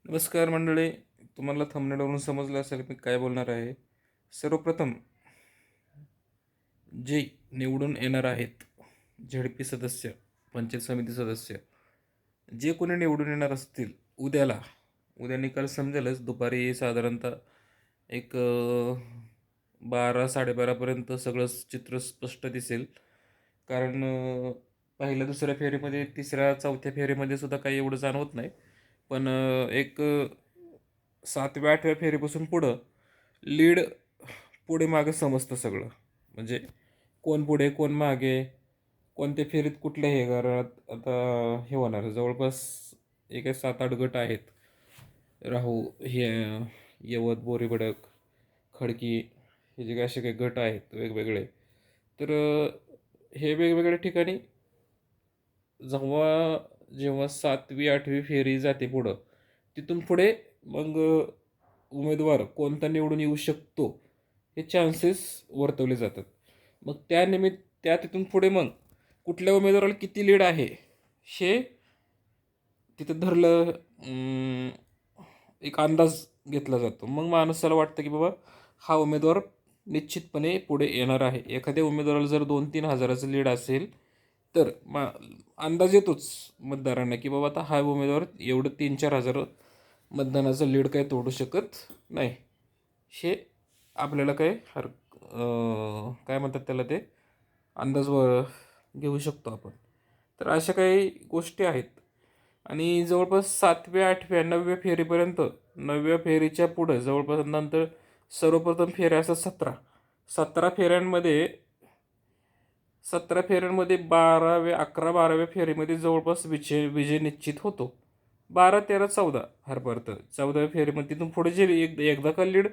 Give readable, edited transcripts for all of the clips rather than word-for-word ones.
नमस्कार मंडळी. तुम्हाला थंबनेलवरून समजलं असेल मी काय बोलणार आहे. सर्वप्रथम जे निवडून येणार आहेत झेडपी सदस्य, पंचायत समिती सदस्य, जे कोणी निवडून येणार असतील उद्या निकाल समजेलच. दुपारी साधारणतः एक 12-12:30पर्यंत सगळं चित्र स्पष्ट दिसेल. कारण पहिल्या दुसऱ्या फेरीमध्ये, तिसऱ्या चौथ्या फेरीमध्ये सुद्धा काही एवढं जाणवत नाही. पण एक 7व्या-8व्या फेरीपासून पुढं लीड पुढे मागं समजतं सगळं. म्हणजे कोण पुढे कोण मागे, कोणत्या फेरीत कुठल्या हे घरात आता हे होणार. जवळपास एक 7-8 गट आहेत. राहू हे यवत, बोरीबडक, खडकी, हे जे काही असे काही गट आहेत वेगवेगळे. तर हे वेगवेगळ्या ठिकाणी जेव्हा जेव्हा 7वी-8वी फेरी जाते पुढं, तिथून पुढे मग उमेदवार कोणता निवडून येऊ शकतो हे चान्सेस वर्तवले जातात. मग त्या तिथून पुढे मग कुठल्या उमेदवाराला किती लीड आहे हे तिथं धरलं, एक अंदाज घेतला जातो. मग माणसाला वाटतं की बाबा हा उमेदवार निश्चितपणे पुढे येणार आहे. एखाद्या उमेदवाराला जर 2-3 हजाराचं लीड असेल तर अंदाज येतोच मतदारांना की बाबा आता हा उमेदवार एवढं 3-4 हजार मतदानाचं लीड काय तोडू शकत नाही. हे आपल्याला काय म्हणतात त्याला, ते अंदाज घेऊ शकतो आपण. तर अशा काही गोष्टी आहेत. आणि जवळपास 7व्या-8व्या 9व्या फेरीपर्यंत, 9व्या फेरीच्या पुढं जवळपास नंतर सर्वप्रथम फेऱ्या असतात 17. 17 फेऱ्यांमध्ये 17 फेऱ्यांमध्ये 11-12व्या फेरीमध्ये जवळपास विजय निश्चित होतो. 12-13-14 हरपर्यंत 14व्या फेरीमध्ये तिथून पुढे जे एकदा का लीड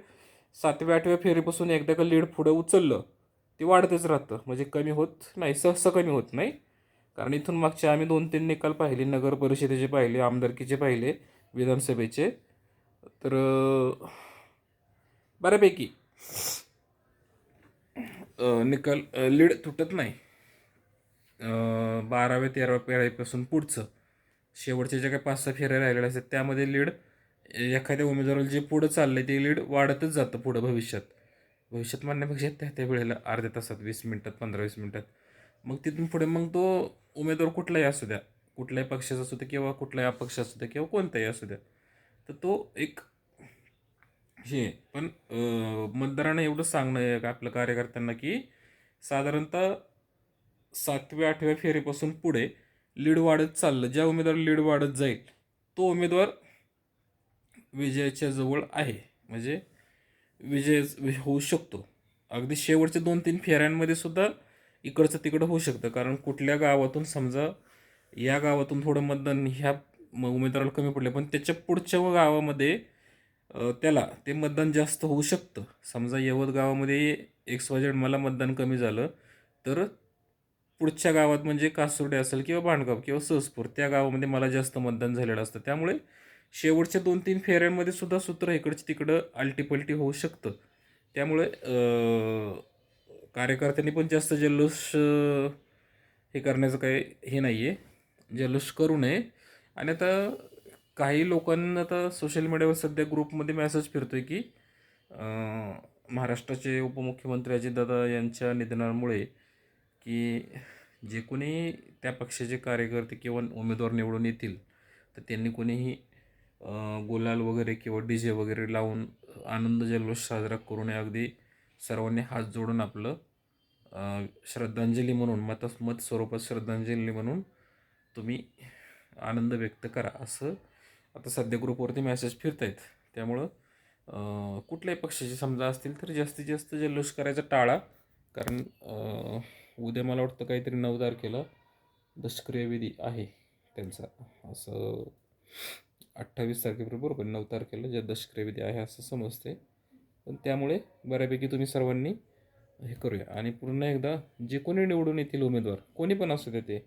7व्या-8व्या फेरीपासून एकदा का लीड पुढे उचललं ते वाढतच राहतं. म्हणजे कमी होत नाही, सहसा कमी होत नाही. कारण इथून मागचे आम्ही 2-3 निकाल पाहिले, नगर परिषदेचे पाहिले, आमदारकीचे पाहिले, विधानसभेचे. तर बऱ्यापैकी निकाल लीड तुटत नाही. 12व्या-13व्या फेऱ्यापासून पुढचं शेवटच्या ज्या काही 5-6 फेऱ्या राहिलेल्या असतात त्यामध्ये लीड एखाद्या उमेदवाराला जे पुढं चाललंय ते लीड वाढतच जातं पुढं भविष्यात. भविष्यात म्हणण्यापेक्षा त्या वेळेला अर्ध्या तासात, 20 मिनिटात, 15-20 मिनिटात. मग तिथून पुढे मग तो उमेदवार कुठलाही असू द्या, कुठल्याही पक्षाचा असू द्या किंवा कुठल्याही अपक्ष असू द्या किंवा कोणताही असू द्या, तर तो एक हे पण मतदारांना एवढं सांगणं आहे का आपल्या कार्यकर्त्यांना की साधारणतः 7व्या-8व्या फेरीपासून पुढे लीड वाढत चाललं. ज्या उमेदवार लीड वाढत जाईल तो उमेदवार विजयाच्या जवळ आहे. म्हणजे विजय होऊ शकतो. अगदी शेवटच्या 2-3 फेऱ्यांमध्ये सुद्धा इकडचं तिकडं होऊ शकतं. कारण कुठल्या गावातून समजा या गावातून थोडं मतदान ह्या उमेदवाराला कमी पडले, पण त्याच्या पुढच्या गावामध्ये त्याला ते मतदान जास्त होऊ शकतं. समजा यवत गावामध्ये XYZ मला मतदान कमी झालं, तर पुढच्या गावात म्हणजे कासुर्डे असेल किंवा भांडगाव किंवा सहजपूर त्या गावामध्ये मला जास्त मतदान झालेलं असतं. त्यामुळे शेवटच्या 2-3 फेऱ्यांमध्ये सुद्धा सूत्र इकडचं तिकडं आलटीपलटी होऊ शकतं. त्यामुळे कार्यकर्त्यांनी पण जास्त जल्लोष हे करण्याचं काही हे नाही आहे, जल्लोष करू नये. आणि आता काही लोकांना आता सोशल मीडियावर सध्या ग्रुपमध्ये मेसेज फिरतो आहे की महाराष्ट्राचे उपमुख्यमंत्री अजितदादा यांच्या निधनामुळे की जे कोणी त्या पक्षाचे कार्यकर्ते किंवा उमेदवार निवडून येतील तर त्यांनी कोणीही गुलाल वगैरे किंवा DJ वगैरे लावून आनंद जल्लोष साजरा करू नये. अगदी सर्वांनी हात जोडून आपलं श्रद्धांजली म्हणून मत स्वरूपात श्रद्धांजली म्हणून तुम्ही आनंद व्यक्त करा, असं आता सध्या ग्रुपवरती मेसेज फिरत आहेत. त्यामुळं कुठल्याही पक्षाचे समजा असतील तर जास्तीत जास्त जल्लोष करायचा टाळा. कारण उद्या मला वाटतं काहीतरी 9 तारखेला दशक्रिया विधी आहे त्यांचा, असं 28 तारखेबरोबर, बरोबर 9 तारखेला जे दशक्रिया विधी आहे असं समजते. पण त्यामुळे बऱ्यापैकी तुम्ही सर्वांनी हे करूया. आणि पुन्हा एकदा जे कोणी निवडून येतील उमेदवार, कोणी पण असू द्या, ते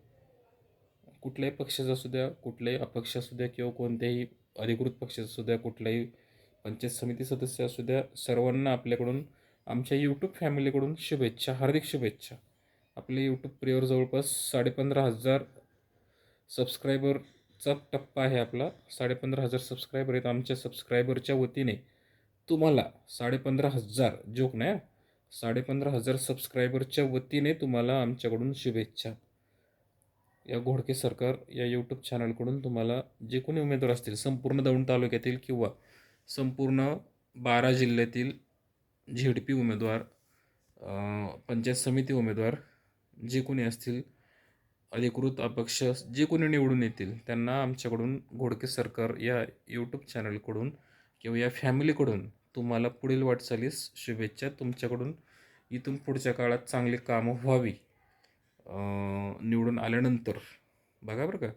कुठल्याही पक्षाचा असू द्या, कुठल्याही अपक्ष असू द्या किंवा कोणत्याही अधिकृत पक्षाचा असू द्या, कुठल्याही पंचायत समिती सदस्य असू द्या, सर्वांना आपल्याकडून, आमच्या यूट्यूब फॅमिलीकडून शुभेच्छा, हार्दिक शुभेच्छा. आपल्या यूट्यूब प्रियवर जवळपास 15,500 सबस्क्रायबर चा टप्पा आहे आपला. 15,500 सबस्क्रायबर आहेत. आमच्या सबस्क्रायबरच्या वतीने तुम्हाला 15,500 जोक नाही, 15,500 सबस्क्रायबरच्या वतीने तुम्हाला आमच्याकडून शुभेच्छा. या घोडके सरकार या यूट्यूब चॅनलकडून तुम्हाला जे कोणी उमेदवार असतील संपूर्ण दौंड तालुक्यातील किंवा संपूर्ण 12 जिल्ह्यातील झेडपी उमेदवार, पंचायत समिती उमेदवार जे कोणी असतील, अधिकृत अपक्ष जे कोणी निवडून येतील त्यांना आमच्याकडून घोडके सरकार या यूट्यूब चॅनलकडून किंवा या फॅमिलीकडून तुम्हाला पुढील वाटचालीस शुभेच्छा. तुमच्याकडून इथून पुढच्या काळात चांगली कामं व्हावी. निवडून आल्यानंतर बघा बरं का,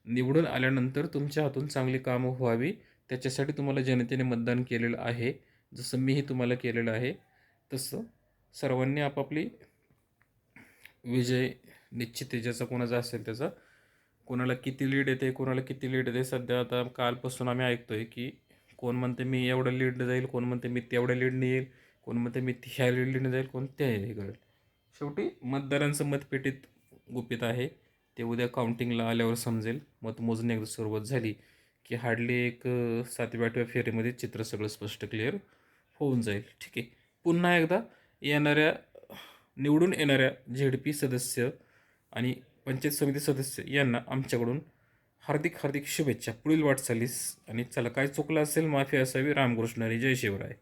निवडून आल्यानंतर तुमच्या हातून चांगली कामं व्हावी त्याच्यासाठी तुम्हाला जनतेने मतदान केलेलं आहे. जसं मीही तुम्हाला केलेलं आहे तसं सर्वांनी आपापली विजय निश्चित आहे. ज्याचा कोणाचा असेल त्याचा, कोणाला किती लीड येते, कोणाला किती लीड येते. सध्या आता कालपासून आम्ही ऐकतोय की कोण म्हणते मी एवढं लीड जाईल, कोण म्हणते मी तेवढ्या लीडने येईल, कोण म्हणते मी ह्या लीडने जाईल, कोण त्या हे करेल. शेवटी मतदारांचं मतपेटीत गुपित आहे. ते उद्या काउंटिंगला आल्यावर समजेल. मतमोजणी एकदा सुरुवात झाली की हार्डली एक 7व्या-8व्या फेरीमध्ये चित्र सगळं स्पष्ट क्लिअर होऊन जाईल. ठीक आहे. पुन्हा एकदा येणाऱ्या निवडून येणाऱ्या झेडपी सदस्य आणि पंचायत समिती सदस्य यांना आमच्याकडून हार्दिक हार्दिक शुभेच्छा पुढील वाटचालीस. आणि चला, काय चुकलं असेल माफी असावी. रामकृष्ण हरी. जय शिवराय.